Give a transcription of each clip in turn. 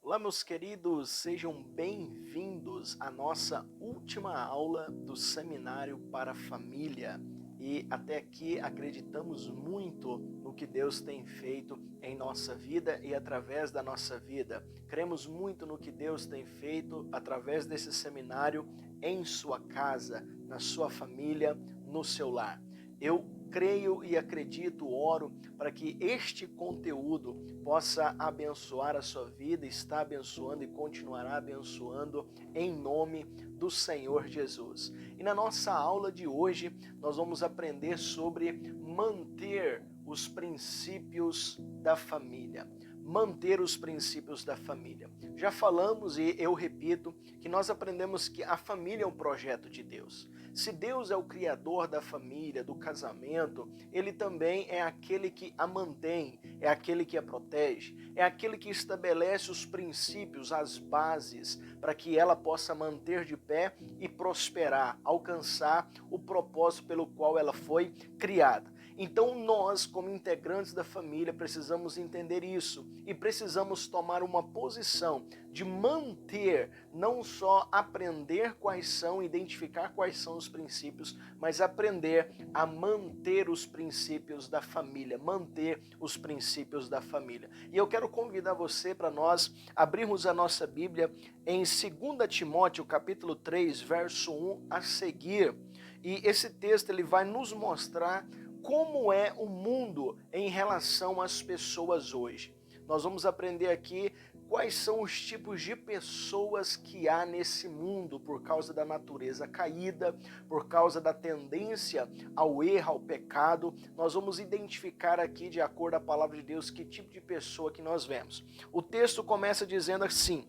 Olá, meus queridos, sejam bem-vindos à nossa última aula do Seminário para a Família. E até aqui acreditamos muito no que Deus tem feito em nossa vida e através da nossa vida. Cremos muito no que Deus tem feito através desse seminário em sua casa, na sua família, no seu lar. Eu creio e acredito, oro para que este conteúdo possa abençoar a sua vida, está abençoando e continuará abençoando em nome do Senhor Jesus. E na nossa aula de hoje, nós vamos aprender sobre manter os princípios da família. Manter os princípios da família. Já falamos e eu repito que nós aprendemos que a família é um projeto de Deus. Se Deus é o criador da família, do casamento, Ele também é aquele que a mantém, é aquele que a protege, é aquele que estabelece os princípios, as bases, para que ela possa manter de pé e prosperar, alcançar o propósito pelo qual ela foi criada. Então nós, como integrantes da família, precisamos entender isso e precisamos tomar uma posição de manter, não só aprender quais são, identificar quais são os princípios, mas aprender a manter os princípios da família, manter os princípios da família. E eu quero convidar você para nós abrirmos a nossa Bíblia em 2 Timóteo, capítulo 3, verso 1 a seguir. E esse texto ele vai nos mostrar como é o mundo em relação às pessoas hoje. Nós vamos aprender aqui quais são os tipos de pessoas que há nesse mundo por causa da natureza caída, por causa da tendência ao erro, ao pecado. Nós vamos identificar aqui, de acordo com a palavra de Deus, que tipo de pessoa que nós vemos. O texto começa dizendo assim: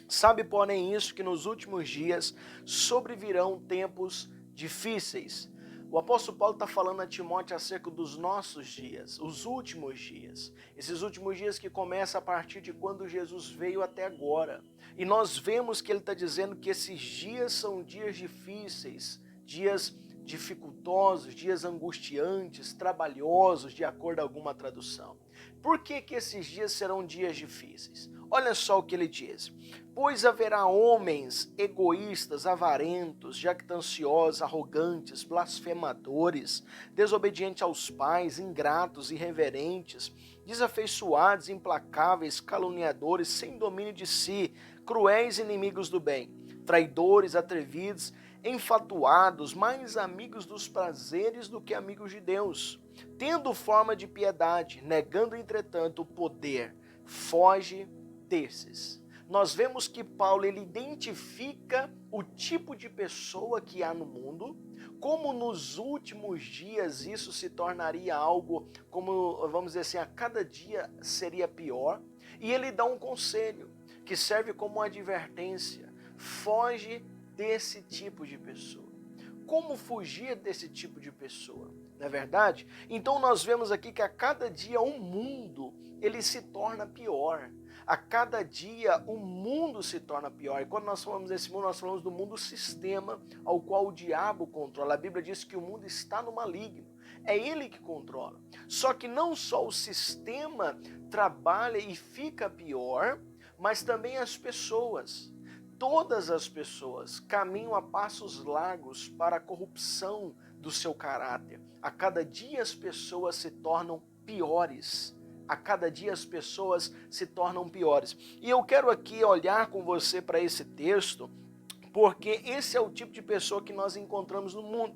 sabe, porém, isso, que nos últimos dias sobrevirão tempos difíceis. O apóstolo Paulo está falando a Timóteo acerca dos nossos dias, os últimos dias. Esses últimos dias que começam a partir de quando Jesus veio até agora. E nós vemos que ele está dizendo que esses dias são dias difíceis, dias dificultosos, dias angustiantes, trabalhosos, de acordo com alguma tradução. Por que esses dias serão dias difíceis? Olha só o que ele diz: pois haverá homens egoístas, avarentos, jactanciosos, arrogantes, blasfemadores, desobedientes aos pais, ingratos, irreverentes, desafeiçoados, implacáveis, caluniadores, sem domínio de si, cruéis inimigos do bem, traidores, atrevidos, enfatuados, mais amigos dos prazeres do que amigos de Deus, tendo forma de piedade, negando entretanto o poder. Foge desses. Nós vemos que Paulo ele identifica o tipo de pessoa que há no mundo, como nos últimos dias isso se tornaria algo, como vamos dizer assim, a cada dia seria pior, e ele dá um conselho que serve como uma advertência: foge desse tipo de pessoa. Como fugir desse tipo de pessoa? Não é verdade? Então nós vemos aqui que a cada dia o mundo ele se torna pior. A cada dia o mundo se torna pior. E quando nós falamos desse mundo, nós falamos do mundo sistema ao qual o diabo controla. A Bíblia diz que o mundo está no maligno. É ele que controla. Só que não só o sistema trabalha e fica pior, mas também as pessoas. Todas as pessoas caminham a passos largos para a corrupção do seu caráter. A cada dia as pessoas se tornam piores. A cada dia as pessoas se tornam piores. E eu quero aqui olhar com você para esse texto, porque esse é o tipo de pessoa que nós encontramos no mundo.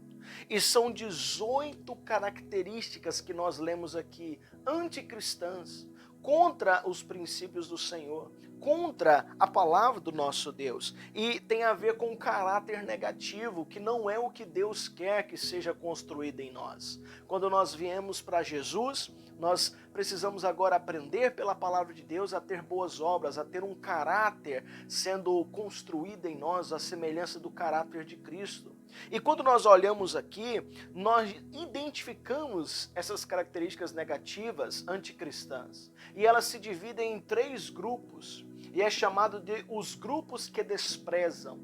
E são 18 características que nós lemos aqui, anticristãs, contra os princípios do Senhor, contra a palavra do nosso Deus. E tem a ver com o caráter negativo, que não é o que Deus quer que seja construído em nós. Quando nós viemos para Jesus, nós precisamos agora aprender pela palavra de Deus a ter boas obras, a ter um caráter sendo construído em nós, a semelhança do caráter de Cristo. E quando nós olhamos aqui, nós identificamos essas características negativas anticristãs. E elas se dividem em 3 grupos. E é chamado de os grupos que desprezam.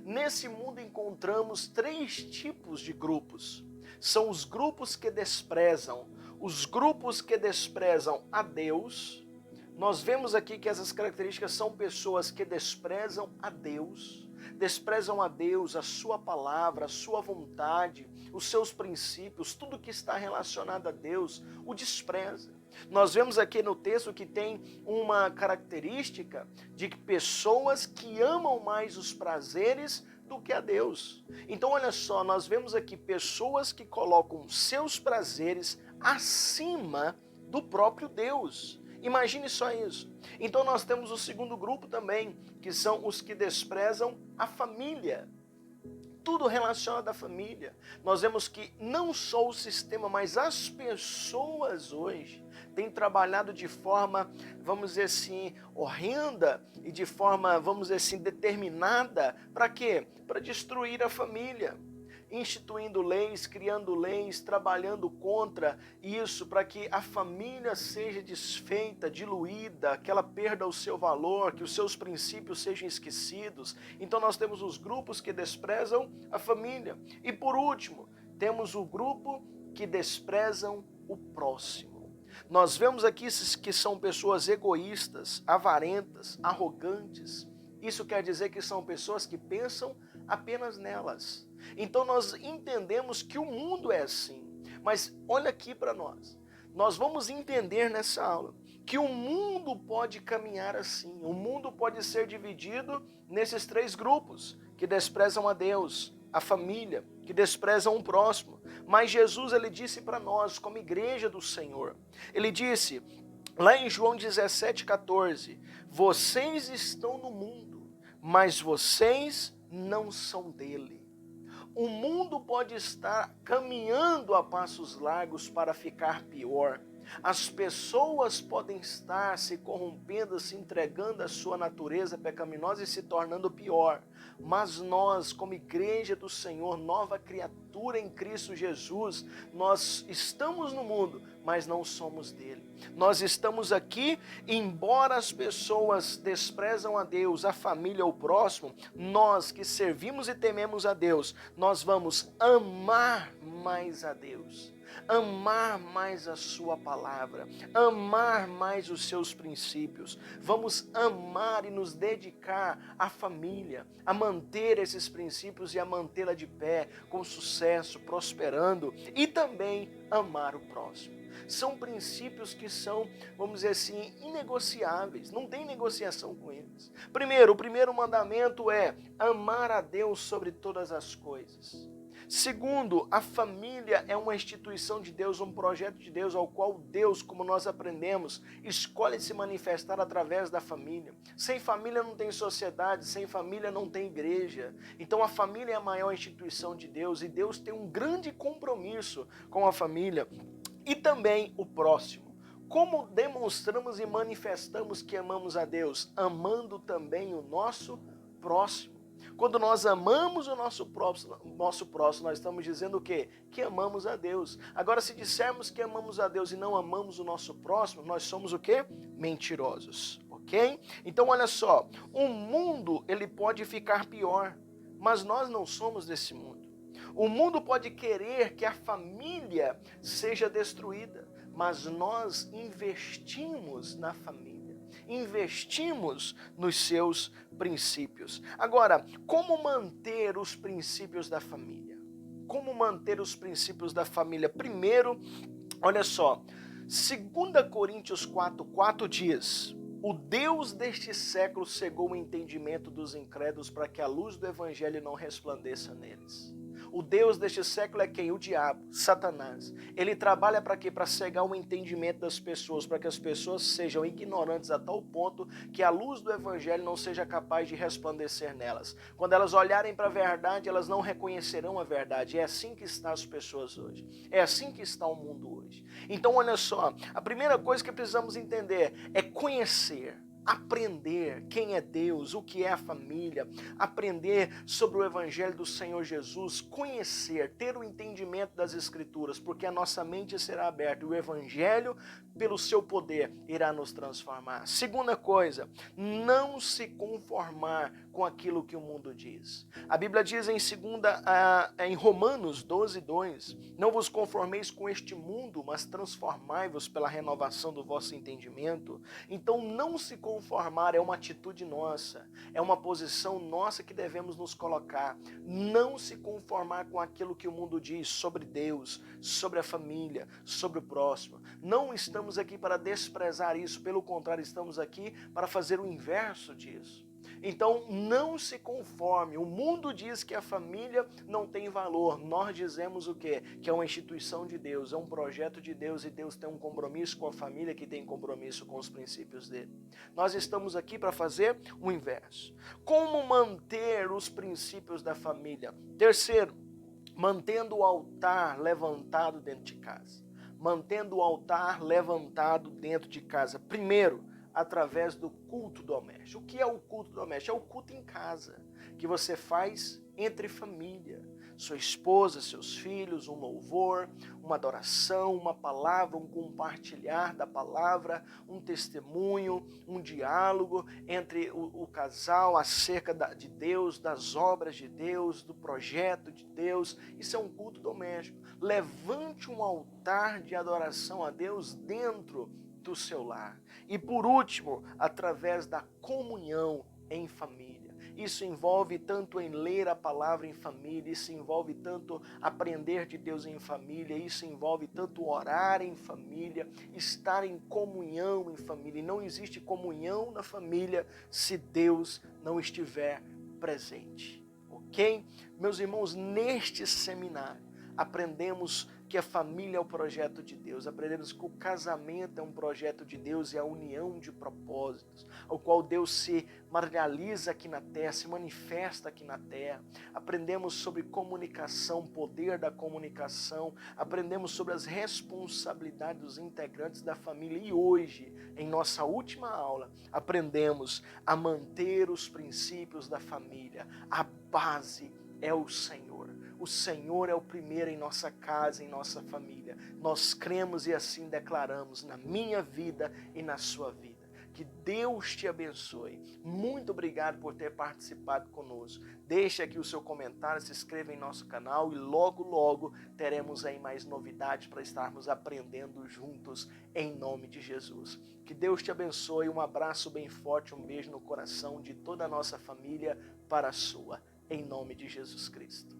Nesse mundo encontramos 3 tipos de grupos. São os grupos que desprezam. Os grupos que desprezam a Deus. nós vemos aqui que essas características são pessoas que desprezam a Deus, a sua palavra, a sua vontade, os seus princípios, tudo que está relacionado a Deus, o despreza. Nós vemos aqui no texto que tem uma característica de pessoas que amam mais os prazeres do que a Deus. Então olha só, nós vemos aqui pessoas que colocam seus prazeres acima do próprio Deus. Imagine só isso. Então nós temos o segundo grupo também, que são os que desprezam a família. Tudo relacionado à família. Nós vemos que não só o sistema, mas as pessoas hoje têm trabalhado de forma, vamos dizer assim, horrenda e de forma, vamos dizer assim, determinada. Para quê? Para destruir a família. Instituindo leis, criando leis, trabalhando contra isso, para que a família seja desfeita, diluída, que ela perda o seu valor, que os seus princípios sejam esquecidos. Então nós temos os grupos que desprezam a família. E por último, temos o grupo que desprezam o próximo. Nós vemos aqui que são pessoas egoístas, avarentas, arrogantes. Isso quer dizer que são pessoas que pensam apenas nelas. Então nós entendemos que o mundo é assim. Mas olha aqui para nós. Nós vamos entender nessa aula que o mundo pode caminhar assim. O mundo pode ser dividido nesses três grupos que desprezam a Deus, a família, que desprezam o próximo. Mas Jesus, ele disse para nós, como igreja do Senhor, ele disse lá em João 17,14, vocês estão no mundo, mas vocês não são dele. O mundo pode estar caminhando a passos largos para ficar pior. As pessoas podem estar se corrompendo, se entregando à sua natureza pecaminosa e se tornando pior. Mas nós, como igreja do Senhor, nova criatura em Cristo Jesus, nós estamos no mundo, mas não somos dele. Nós estamos aqui, embora as pessoas desprezam a Deus, a família, o próximo, nós que servimos e tememos a Deus, nós vamos amar mais a Deus. Amar mais a sua palavra, amar mais os seus princípios. Vamos amar e nos dedicar à família, a manter esses princípios e a mantê-la de pé, com sucesso, prosperando, e também amar o próximo. São princípios que são, vamos dizer assim, inegociáveis, não tem negociação com eles. Primeiro, o primeiro mandamento é amar a Deus sobre todas as coisas. Segundo, a família é uma instituição de Deus, um projeto de Deus, ao qual Deus, como nós aprendemos, escolhe se manifestar através da família. Sem família não tem sociedade, sem família não tem igreja. Então a família é a maior instituição de Deus e Deus tem um grande compromisso com a família. E também o próximo. Como demonstramos e manifestamos que amamos a Deus? Amando também o nosso próximo. Quando nós amamos o nosso próximo, nós estamos dizendo o quê? Que amamos a Deus. Agora, se dissermos que amamos a Deus e não amamos o nosso próximo, nós somos o quê? Mentirosos, ok? Então, olha só, o mundo, ele pode ficar pior, mas nós não somos desse mundo. O mundo pode querer que a família seja destruída, mas nós investimos na família. Investimos nos seus princípios. Agora, como manter os princípios da família? Como manter os princípios da família? Primeiro, olha só, 2 Coríntios 4:4 diz: o Deus deste século cegou o entendimento dos incrédulos para que a luz do evangelho não resplandeça neles. O Deus deste século é quem? O diabo, Satanás. Ele trabalha para quê? Para cegar o entendimento das pessoas, para que as pessoas sejam ignorantes a tal ponto que a luz do evangelho não seja capaz de resplandecer nelas. Quando elas olharem para a verdade, elas não reconhecerão a verdade. É assim que estão as pessoas hoje. É assim que está o mundo hoje. Então, olha só, a primeira coisa que precisamos entender é conhecer. aprender quem é Deus, o que é a família, aprender sobre o Evangelho do Senhor Jesus, conhecer, ter o entendimento das Escrituras, porque a nossa mente será aberta e o Evangelho, pelo seu poder, irá nos transformar. Segunda coisa, não se conformar com aquilo que o mundo diz. A Bíblia diz em Romanos 12:2, não vos conformeis com este mundo, mas transformai-vos pela renovação do vosso entendimento. Então, não se conformar é uma atitude nossa, é uma posição nossa que devemos nos colocar. Não se conformar com aquilo que o mundo diz sobre Deus, sobre a família, sobre o próximo. Não estamos aqui para desprezar isso, pelo contrário, estamos aqui para fazer o inverso disso. Então, não se conforme. O mundo diz que a família não tem valor. Nós dizemos o quê? Que é uma instituição de Deus, é um projeto de Deus, e Deus tem um compromisso com a família que tem compromisso com os princípios dele. Nós estamos aqui para fazer o inverso. Como manter os princípios da família? Terceiro, mantendo o altar levantado dentro de casa. Mantendo o altar levantado dentro de casa. Primeiro, através do culto doméstico. O que é o culto doméstico? É o culto em casa, que você faz entre família. Sua esposa, seus filhos, um louvor, uma adoração, uma palavra, um compartilhar da palavra, um testemunho, um diálogo entre o casal acerca de Deus, das obras de Deus, do projeto de Deus. Isso é um culto doméstico. Levante um altar de adoração a Deus dentro do seu lar. E por último, através da comunhão em família. Isso envolve tanto em ler a palavra em família, isso envolve tanto aprender de Deus em família, isso envolve tanto orar em família, estar em comunhão em família. E não existe comunhão na família se Deus não estiver presente. Ok? Meus irmãos, neste seminário aprendemos que a família é o projeto de Deus, aprendemos que o casamento é um projeto de Deus e a união de propósitos, ao qual Deus se materializa aqui na terra, se manifesta aqui na terra. Aprendemos sobre comunicação, poder da comunicação, aprendemos sobre as responsabilidades dos integrantes da família e hoje, em nossa última aula, aprendemos a manter os princípios da família. A base é o Senhor. O Senhor é o primeiro em nossa casa, em nossa família. Nós cremos e assim declaramos na minha vida e na sua vida. Que Deus te abençoe. Muito obrigado por ter participado conosco. Deixe aqui o seu comentário, se inscreva em nosso canal e logo, logo teremos aí mais novidades para estarmos aprendendo juntos em nome de Jesus. Que Deus te abençoe. Um abraço bem forte, um beijo no coração de toda a nossa família para a sua. Em nome de Jesus Cristo.